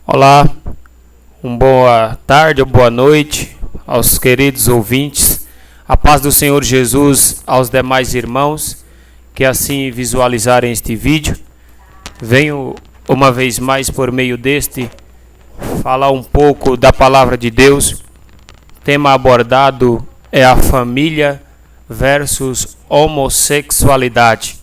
Olá, boa tarde ou boa noite aos queridos ouvintes. A paz do Senhor Jesus aos demais irmãos que assim visualizarem este vídeo. Venho uma vez mais por meio deste falar um pouco da palavra de Deus. O tema abordado é a família versus homossexualidade.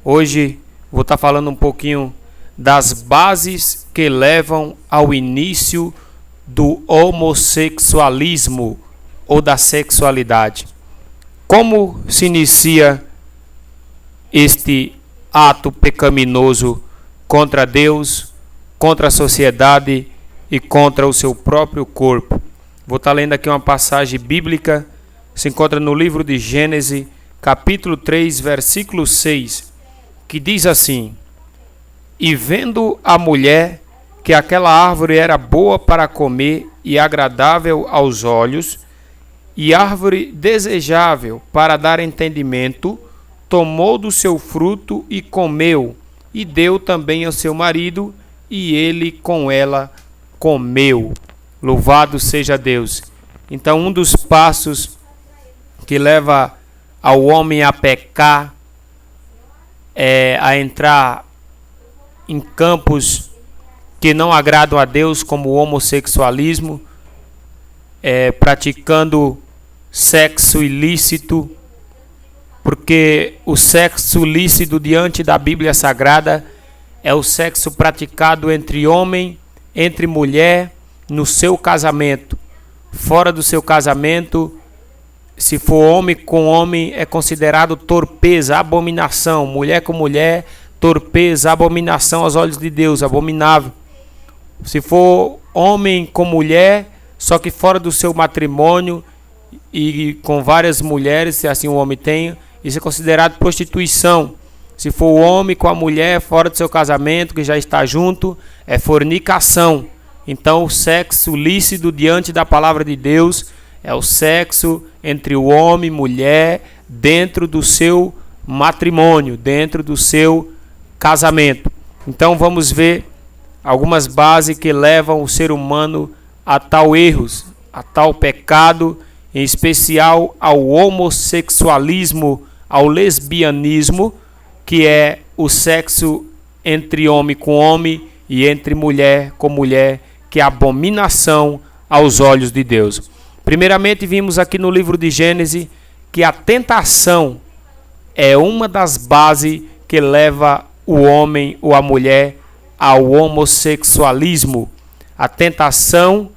Hoje vou estar falando um pouquinho das bases que levam ao início do homossexualismo ou da sexualidade. Como se inicia este ato pecaminoso contra Deus, contra a sociedade e contra o seu próprio corpo? Vou estar lendo aqui uma passagem bíblica, se encontra no livro de Gênesis, capítulo 3, versículo 6, que diz assim: E vendo a mulher que aquela árvore era boa para comer e agradável aos olhos, e árvore desejável para dar entendimento, tomou do seu fruto e comeu, e deu também ao seu marido, e ele com ela comeu. Louvado seja Deus. Então, um dos passos que leva ao homem a pecar é a entrar em campos que não agradam a Deus, como o homossexualismo, praticando sexo ilícito, porque o sexo lícito diante da Bíblia Sagrada é o sexo praticado entre homem, entre mulher, no seu casamento. Fora do seu casamento, se for homem com homem, é considerado torpeza, abominação. Mulher com mulher, torpeza, abominação aos olhos de Deus, abominável. Se for homem com mulher, só que fora do seu matrimônio e com várias mulheres, se assim o homem tem, isso é considerado prostituição. Se for o homem com a mulher fora do seu casamento, que já está junto, é fornicação. Então o sexo lícito diante da palavra de Deus é o sexo entre o homem e mulher dentro do seu matrimônio, dentro do seu casamento. Então vamos ver algumas bases que levam o ser humano a tal erros, a tal pecado, em especial ao homossexualismo, ao lesbianismo, que é o sexo entre homem com homem e entre mulher com mulher, que é abominação aos olhos de Deus. Primeiramente, vimos aqui no livro de Gênesis que a tentação é uma das bases que leva o homem ou a mulher ao homossexualismo. A tentação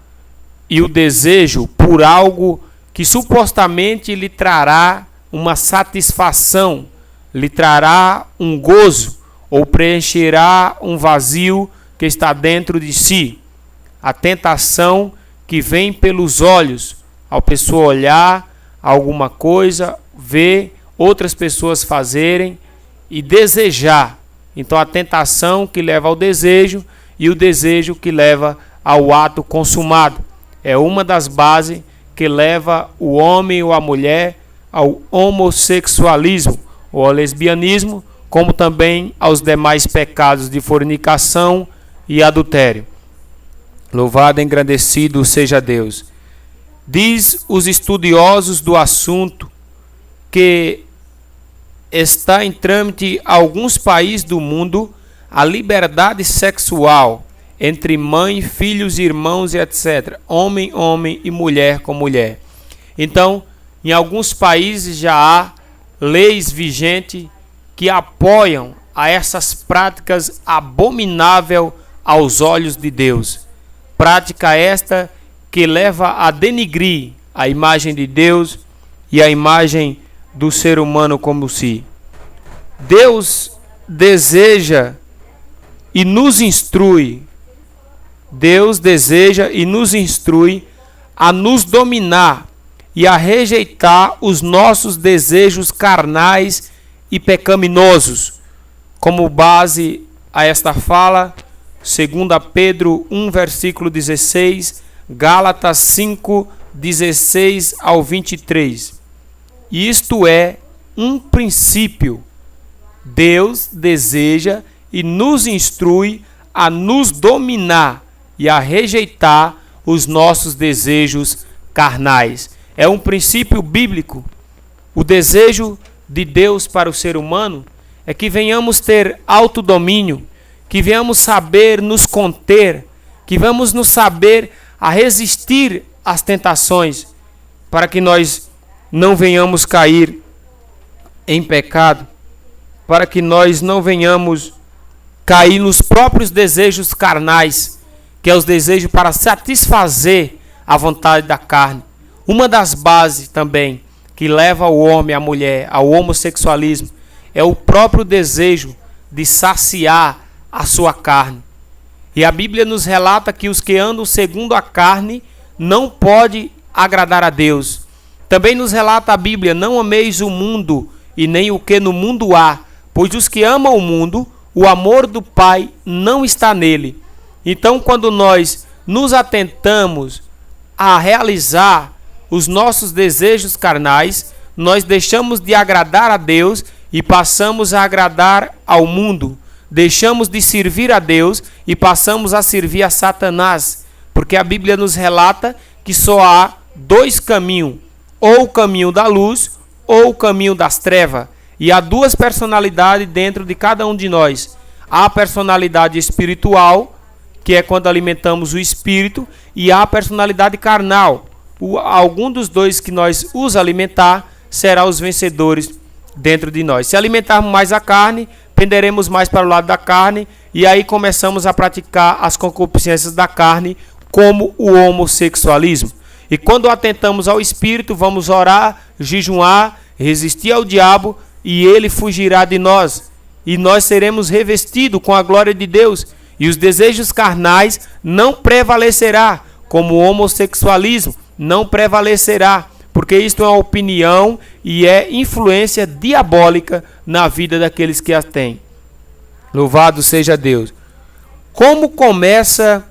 e o desejo por algo que supostamente lhe trará uma satisfação, lhe trará um gozo ou preencherá um vazio que está dentro de si. A tentação que vem pelos olhos, ao pessoa olhar alguma coisa, ver outras pessoas fazerem e desejar. Então a tentação que leva ao desejo e o desejo que leva ao ato consumado. É uma das bases que leva o homem ou a mulher ao homossexualismo ou ao lesbianismo, como também aos demais pecados de fornicação e adultério. Louvado e engrandecido seja Deus. Diz os estudiosos do assunto que está em trâmite alguns países do mundo a liberdade sexual entre mãe, filhos, irmãos e etc. Homem, homem e mulher com mulher. Então, em alguns países já há leis vigentes que apoiam a essas práticas abomináveis aos olhos de Deus. Prática esta que leva a denigrir a imagem de Deus e a imagem do ser humano como si. Deus deseja e nos instrui. Deus deseja e nos instrui a nos dominar e a rejeitar os nossos desejos carnais e pecaminosos. Como base a esta fala, 2 Pedro 1, versículo 16, Gálatas 5, 16 ao 23. Isto é um princípio. Deus deseja e nos instrui a nos dominar e a rejeitar os nossos desejos carnais. É um princípio bíblico. O desejo de Deus para o ser humano é que venhamos ter autodomínio, que venhamos saber nos conter, que venhamos nos saber a resistir às tentações, para que nós não venhamos cair em pecado, para que nós não venhamos cair nos próprios desejos carnais, que é os desejos para satisfazer a vontade da carne. Uma das bases também que leva o homem, a mulher, ao homossexualismo é o próprio desejo de saciar a sua carne. E a Bíblia nos relata que os que andam segundo a carne não podem agradar a Deus. Também nos relata a Bíblia: não ameis o mundo e nem o que no mundo há, pois os que amam o mundo, o amor do Pai não está nele. Então, quando nós nos atentamos a realizar os nossos desejos carnais, nós deixamos de agradar a Deus e passamos a agradar ao mundo. Deixamos de servir a Deus e passamos a servir a Satanás. Porque a Bíblia nos relata que só há dois caminhos: ou o caminho da luz ou o caminho das trevas. E há duas personalidades dentro de cada um de nós. Há a personalidade espiritual, que é quando alimentamos o espírito, e há a personalidade carnal. Algum dos dois que nós os alimentar será os vencedores dentro de nós. Se alimentarmos mais a carne, penderemos mais para o lado da carne, e aí começamos a praticar as concupiscências da carne, como o homossexualismo. E quando atentamos ao espírito, vamos orar, jejuar, resistir ao diabo, e ele fugirá de nós. E nós seremos revestidos com a glória de Deus. E os desejos carnais não prevalecerá, como o homossexualismo não prevalecerá, porque isto é uma opinião e é influência diabólica na vida daqueles que as têm. Louvado seja Deus. Como começa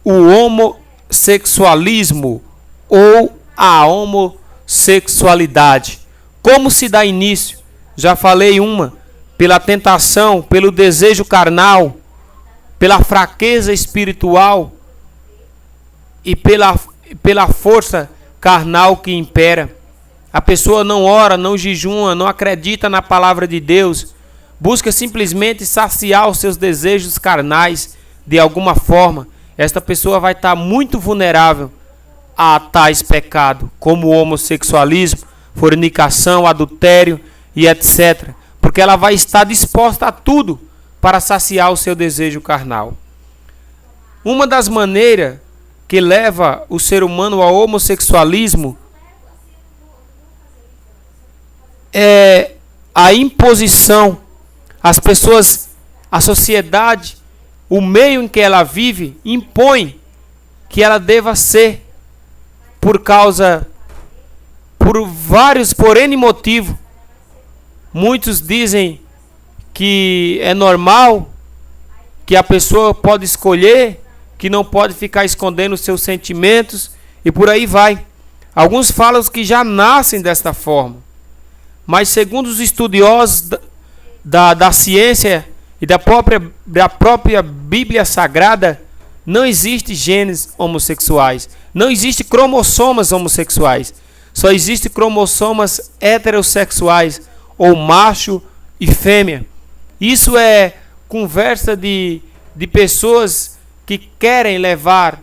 o homossexualismo ou a homossexualidade? Como se dá início? Já falei uma: pela tentação, pelo desejo carnal, pela fraqueza espiritual e pela força carnal que impera. A pessoa não ora, não jejuma, não acredita na palavra de Deus, busca simplesmente saciar os seus desejos carnais de alguma forma. Esta pessoa vai estar muito vulnerável a tais pecados, como o homossexualismo, fornicação, adultério e etc. Porque ela vai estar disposta a tudo para saciar o seu desejo carnal. Uma das maneiras que leva o ser humano ao homossexualismo é a imposição. As pessoas, a sociedade, o meio em que ela vive, impõe que ela deva ser, por N motivo. Muitos dizem que é normal, que a pessoa pode escolher, que não pode ficar escondendo os seus sentimentos, e por aí vai. Alguns falam que já nascem desta forma. Mas segundo os estudiosos da ciência e da própria Bíblia Sagrada, não existe genes homossexuais. Não existe cromossomas homossexuais. Só existe cromossomas heterossexuais, ou macho e fêmea. Isso é conversa de pessoas que querem levar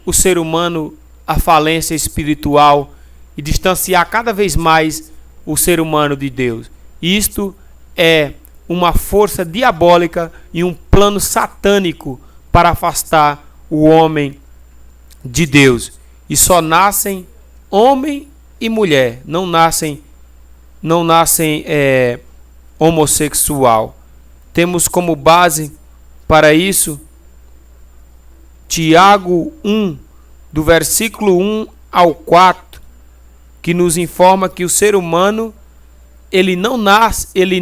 o ser humano à falência espiritual e distanciar cada vez mais o ser humano de Deus. Isto é uma força diabólica e um plano satânico para afastar o homem de Deus. E só nascem homem e mulher, não nascem homossexual. Temos como base para isso Tiago 1, do versículo 1 ao 4, que nos informa que o ser humano, ele não nasce, ele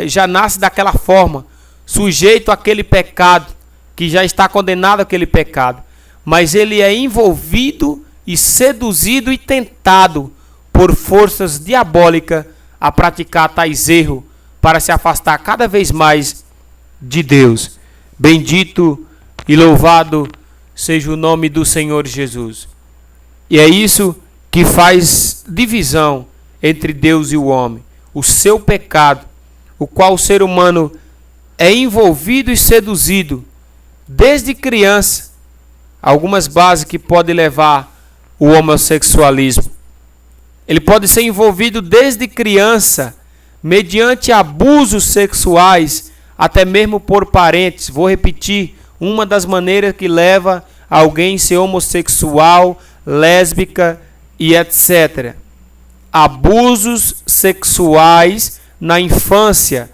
já nasce daquela forma, sujeito àquele pecado, que já está condenado àquele pecado, mas ele é envolvido e seduzido e tentado por forças diabólicas a praticar tais erros, para se afastar cada vez mais de Deus. Bendito e louvado seja o nome do Senhor Jesus. E é isso que faz divisão entre Deus e o homem. O seu pecado, o qual o ser humano é envolvido e seduzido desde criança. Algumas bases que podem levar o homossexualismo. Ele pode ser envolvido desde criança, mediante abusos sexuais, até mesmo por parentes. Vou repetir, uma das maneiras que leva alguém a ser homossexual, lésbica e etc. Abusos sexuais na infância,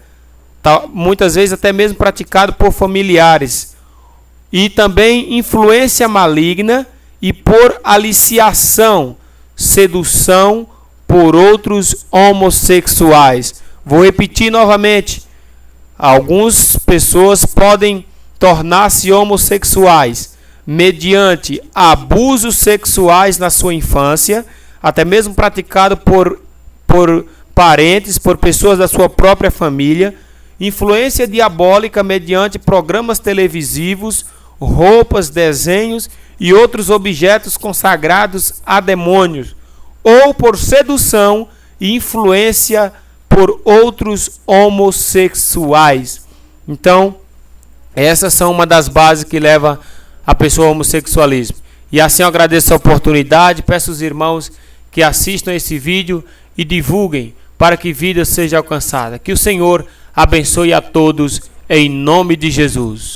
muitas vezes até mesmo praticado por familiares. E também influência maligna e por aliciação, sedução por outros homossexuais. Vou repetir novamente. Algumas pessoas podem tornar-se homossexuais mediante abusos sexuais na sua infância, até mesmo praticado por parentes, por pessoas da sua própria família, influência diabólica mediante programas televisivos, roupas, desenhos e outros objetos consagrados a demônios, ou por sedução e influência por outros homossexuais. Então, essas são uma das bases que leva a pessoa ao homossexualismo. E assim eu agradeço a oportunidade, peço aos irmãos que assistam esse vídeo e divulguem para que vida seja alcançada. Que o Senhor abençoe a todos em nome de Jesus.